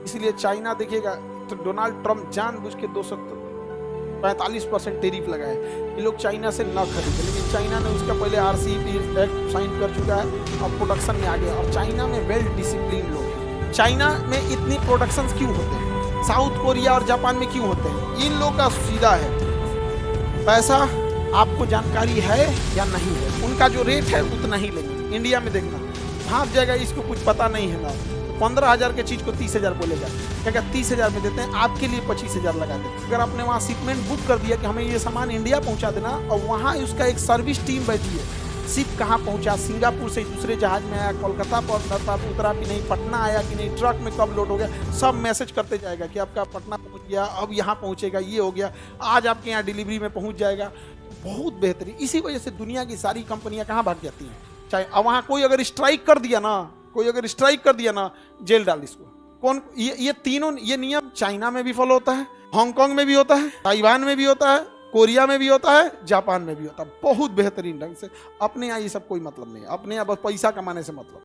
इसलिए चाइना देखिएगा तो डोनाल्ड ट्रंप जानबूझ के 245% टैरिफ लगाए ये लोग चाइना से न खरीदे, लेकिन चाइना ने उसका पहले RCEP एक्ट साइन कर चुका है और प्रोडक्शन में आ गया। और चाइना में वेल डिसिप्लिन लोग हैं। चाइना में इतनी प्रोडक्शन क्यों होते हैं, साउथ कोरिया और जापान में क्यों होते हैं? इन लोग का सीधा है पैसा, आपको जानकारी है या नहीं है, उनका जो रेट है उतना ही लेंगे। इंडिया में देखना भाग जाएगा, इसको कुछ पता नहीं है ना, 15,000 के चीज को 30,000 बोलेगा, क्या 30,000 में देते हैं, आपके लिए 25,000 लगा देते हैं। अगर आपने वहाँ शिपमेंट बुक कर दिया कि हमें ये सामान इंडिया पहुँचा देना, और वहाँ उसका एक सर्विस टीम बैठी है, शिप कहाँ पहुँचा, सिंगापुर से दूसरे जहाज में आया, कोलकाता पर उतरा कि नहीं, पटना आया कि नहीं, ट्रक में कब लोड हो गया, सब मैसेज करते जाएगा कि आपका पटना पहुँच गया, अब यहाँ पहुँचेगा, ये हो गया, आज आपके यहाँ डिलीवरी में पहुँच जाएगा। बहुत बेहतरीन। इसी वजह से दुनिया की सारी कंपनियां कहाँ भाग जाती हैं, चाहे वहां कोई अगर स्ट्राइक कर दिया ना, जेल डाल इसको। कौन ये तीनों ये नियम चाइना में भी फॉलो होता है, हांगकांग में भी होता है, ताइवान में भी होता है, कोरिया में भी होता है, जापान में भी होता है, बहुत बेहतरीन ढंग से। अपने यहाँ ये सब कोई मतलब नहीं है, अपने यहाँ बस पैसा कमाने से मतलब।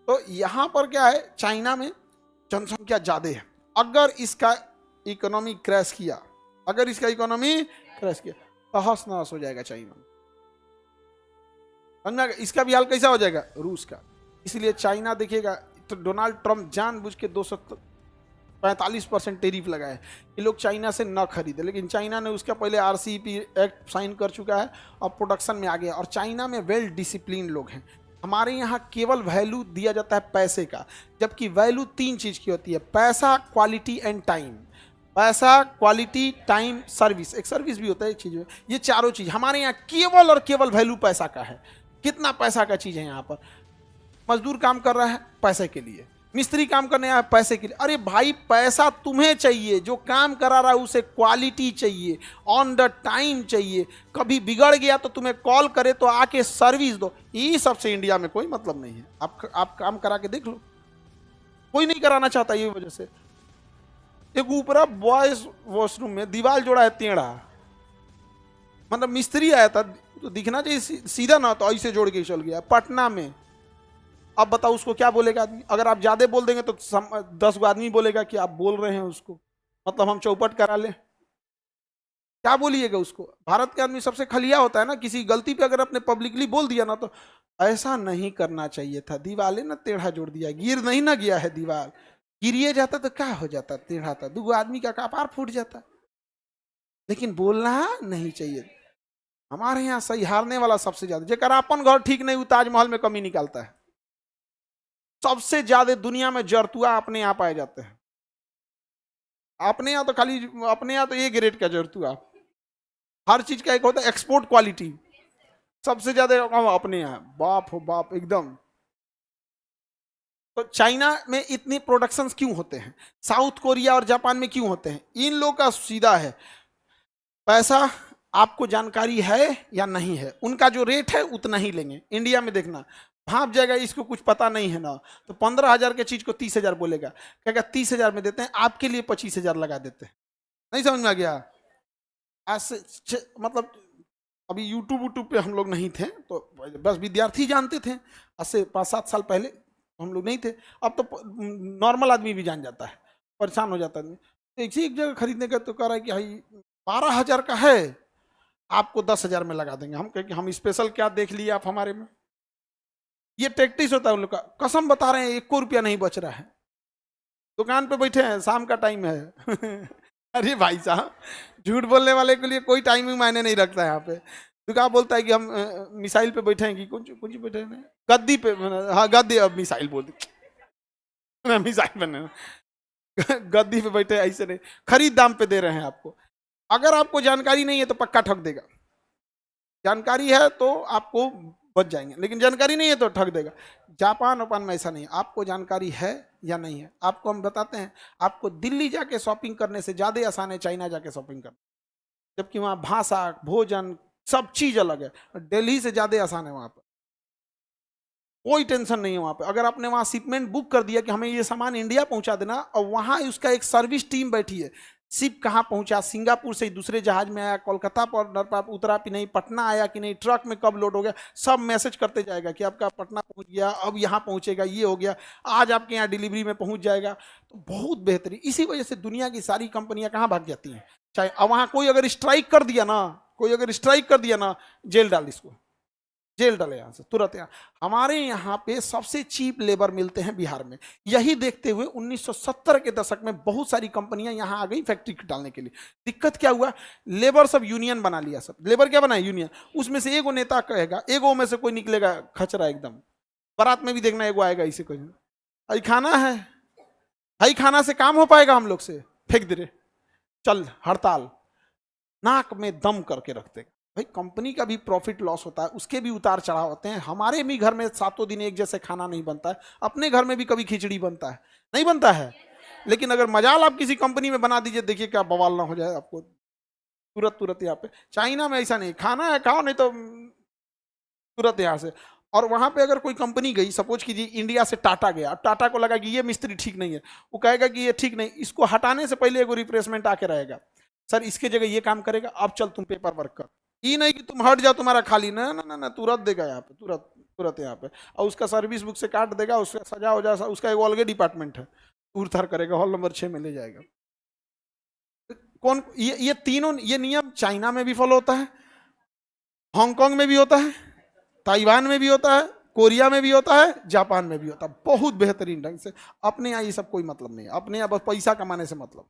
तो यहां पर क्या है, चाइना में जनसंख्या ज्यादा है। अगर इसका इकोनॉमी क्रैश किया, तहस नहस हो जाएगा चाइना। समझा? इसका भी हाल कैसा हो जाएगा, रूस का। इसलिए चाइना देखिएगा तो डोनाल्ड ट्रंप जानबूझ के 245% टैरिफ लगाए ये लोग चाइना से न खरीदे, लेकिन चाइना ने उसका पहले RCEP एक्ट साइन कर चुका है और प्रोडक्शन में आ गया। और चाइना में वेल डिसिप्लिन लोग हैं। हमारे यहाँ केवल वैल्यू दिया जाता है पैसे का, जबकि वैल्यू 3 चीज की होती है, पैसा, क्वालिटी एंड टाइम। पैसा, क्वालिटी, टाइम, सर्विस, एक सर्विस भी होता है, एक चीज में, ये चारों चीज हमारे यहाँ केवल और केवल वैल्यू पैसा का है। कितना पैसा का चीज है यहाँ पर। मजदूर काम कर रहा है पैसे के लिए, मिस्त्री काम करने आया पैसे के लिए। अरे भाई पैसा तुम्हें चाहिए, जो काम करा रहा है उसे क्वालिटी चाहिए, ऑन द टाइम चाहिए। कभी बिगड़ गया तो तुम्हें कॉल करे तो आके सर्विस दो। ये सबसे इंडिया में कोई मतलब नहीं है। आप काम करा के देख लो, कोई नहीं कराना चाहता। ये वजह से एक ऊपरा बॉयज वॉशरूम में दीवार जोड़ा है टेढ़ा, मतलब मिस्त्री आया था तो दिखना चाहिए सीधा, ना तो ऐसे जोड़ के चल गया पटना में। अब बताओ उसको क्या बोलेगा आदमी? अगर आप ज्यादा बोल देंगे तो 10 गो आदमी बोलेगा कि आप बोल रहे हैं उसको, मतलब हम चौपट करा ले। क्या बोलिएगा उसको? भारत के आदमी सबसे खलिया होता है ना, किसी गलती पे अगर अपने पब्लिकली बोल दिया ना, तो ऐसा नहीं करना चाहिए था। दीवाले ना टेढ़ा जोड़ दिया, गिर नहीं ना गया है दीवार, गिरिए जाता तो क्या हो जाता, टेढ़ा था, 2 आदमी का कपार फूट जाता। लेकिन बोलना नहीं चाहिए। हमारे यहाँ सही हारने वाला सबसे ज्यादा, जेकर अपन घर ठीक नहीं, वो ताजमहल में कमी निकालता है। सबसे ज्यादा दुनिया में जरतुआ अपने यहाँ पाए जाते हैं। अपने यहाँ तो खाली, अपने यहाँ तो ए ग्रेड का जरतुआ। हर चीज का एक होता है एक्सपोर्ट क्वालिटी, सबसे ज्यादा अपने यहाँ, बाप हो बाप एकदम। तो चाइना में इतनी प्रोडक्शन क्यों होते हैं, साउथ कोरिया और जापान में क्यों होते हैं? इन लोग का सीधा है पैसा, आपको जानकारी है या नहीं है, उनका जो रेट है उतना ही लेंगे। इंडिया में देखना भाप जाएगा, इसको कुछ पता नहीं है ना, तो 15,000 के चीज को 30,000 बोलेगा, क्या 30,000 में देते हैं, आपके लिए 25,000 लगा देते हैं। नहीं समझ में आ गया? मतलब अभी यूट्यूब पे हम लोग नहीं थे, तो बस विद्यार्थी जानते थे। आज से 5-7 साल पहले हम लोग नहीं थे। अब तो नॉर्मल आदमी भी जान जाता है, परेशान हो जाता है। एक जगह खरीदने का तो कह रहा है कि भाई 12,000 का है, आपको 10,000 में लगा देंगे। हम कहें कि हम स्पेशल क्या देख लिए आप हमारे में? ये टैक्टिस होता है उन लोग का। कसम बता रहे हैं, 1 रुपया नहीं बच रहा है। दुकान पे बैठे हैं, शाम का टाइम है। अरे भाई साहब, झूठ बोलने वाले के लिए कोई टाइमिंग मायने नहीं रखता है यहाँ पे। दुकान बोलता है कि हम मिसाइल पे बैठे हैं, कि कौन सी बैठे हैं, गद्दी पे। हाँ गद्दी, अब मिसाइल बोल दी। मिसाइल बने, गद्दी पे बैठे, ऐसे नहीं, खरीद दाम पे दे रहे हैं आपको। अगर आपको जानकारी नहीं है तो पक्का ठग देगा। जानकारी है तो आपको बच जाएंगे, लेकिन जानकारी नहीं है तो ठग देगा। जापान ओपान में ऐसा नहीं, आपको जानकारी है या नहीं है। आपको हम बताते हैं, आपको दिल्ली जाके शॉपिंग करने से ज्यादा आसान है चाइना जाके शॉपिंग करना, जबकि वहाँ भाषा, भोजन, सब चीज अलग है। दिल्ली से ज्यादा आसान है वहाँ पर। कोई टेंशन नहीं है वहां पे। अगर आपने वहां शिपमेंट बुक कर दिया कि हमें ये सामान इंडिया पहुंचा देना, और वहां उसका एक सर्विस टीम बैठी है, शिप कहाँ पहुंचा, सिंगापुर से दूसरे जहाज में आया, कोलकाता पर उतरा कि नहीं, पटना आया कि नहीं, ट्रक में कब लोड हो गया, सब मैसेज करते जाएगा कि आपका पटना पहुंच गया, अब यहाँ पहुंचेगा, ये हो गया, आज आपके यहाँ डिलीवरी में पहुंच जाएगा। तो बहुत बेहतरीन। इसी वजह से दुनिया की सारी कंपनियां कहाँ भाग जाती हैं। चाहे अब वहां कोई अगर स्ट्राइक कर दिया ना, कोई अगर स्ट्राइक कर दिया ना, जेल डाल इसको, जेल डाले यहाँ से तुरंत। यहाँ हमारे यहाँ पे सबसे चीप लेबर मिलते हैं बिहार में। यही देखते हुए 1970 के दशक में बहुत सारी कंपनियां यहाँ आ गई फैक्ट्री डालने के लिए। दिक्कत क्या हुआ, लेबर सब यूनियन बना लिया। सब लेबर क्या बनाए, यूनियन। उसमें से एगो नेता कहेगा, एगो में से कोई निकलेगा खचरा एकदम। बारात में भी देखना एगो आएगा, इसे कोई आई खाना है, आई खाना से काम हो पाएगा हम लोग से, फेंक दे रहे, चल हड़ताल, नाक में दम करके रखते। भाई कंपनी का भी प्रॉफिट लॉस होता है, उसके भी उतार चढ़ाव होते हैं। हमारे भी घर में 7 दिन एक जैसे खाना नहीं बनता है, अपने घर में भी कभी खिचड़ी बनता है, नहीं बनता है। लेकिन अगर मजाल आप किसी कंपनी में बना दीजिए, देखिए क्या बवाल ना हो जाए आपको तुरंत तुरंत। यहाँ पे चाइना में ऐसा नहीं, खाना है खाओ, नहीं तो तुरंत यहाँ से। और वहां पे अगर कोई कंपनी गई, सपोज कीजिए इंडिया से टाटा गया, टाटा को लगा कि ये मिस्त्री ठीक नहीं है, वो कहेगा कि ये ठीक नहीं, इसको हटाने से पहले एगो रिप्लेसमेंट आके रहेगा, सर इसके जगह ये काम करेगा, अब चल तुम पेपर वर्क कर। ये नहीं कि तुम हट जाओ तुम्हारा खाली, ना ना ना ना, तुरंत देगा यहाँ पे, तुरंत तुरंत यहाँ पे। और उसका सर्विस बुक से काट देगा, उसका सजा हो जाए, उसका एक अलग डिपार्टमेंट है, उड़थार करेगा, हॉल नंबर 6 में ले जाएगा। कौन ये तीनों, ये नियम चाइना में भी फॉलो होता है, हांगकांग में भी होता है, ताइवान में भी होता है, कोरिया में भी होता है, जापान में भी होता है, बहुत बेहतरीन ढंग से। अपने यहाँ ये सब कोई मतलब नहीं है, अपने यहाँ बस पैसा कमाने से मतलब।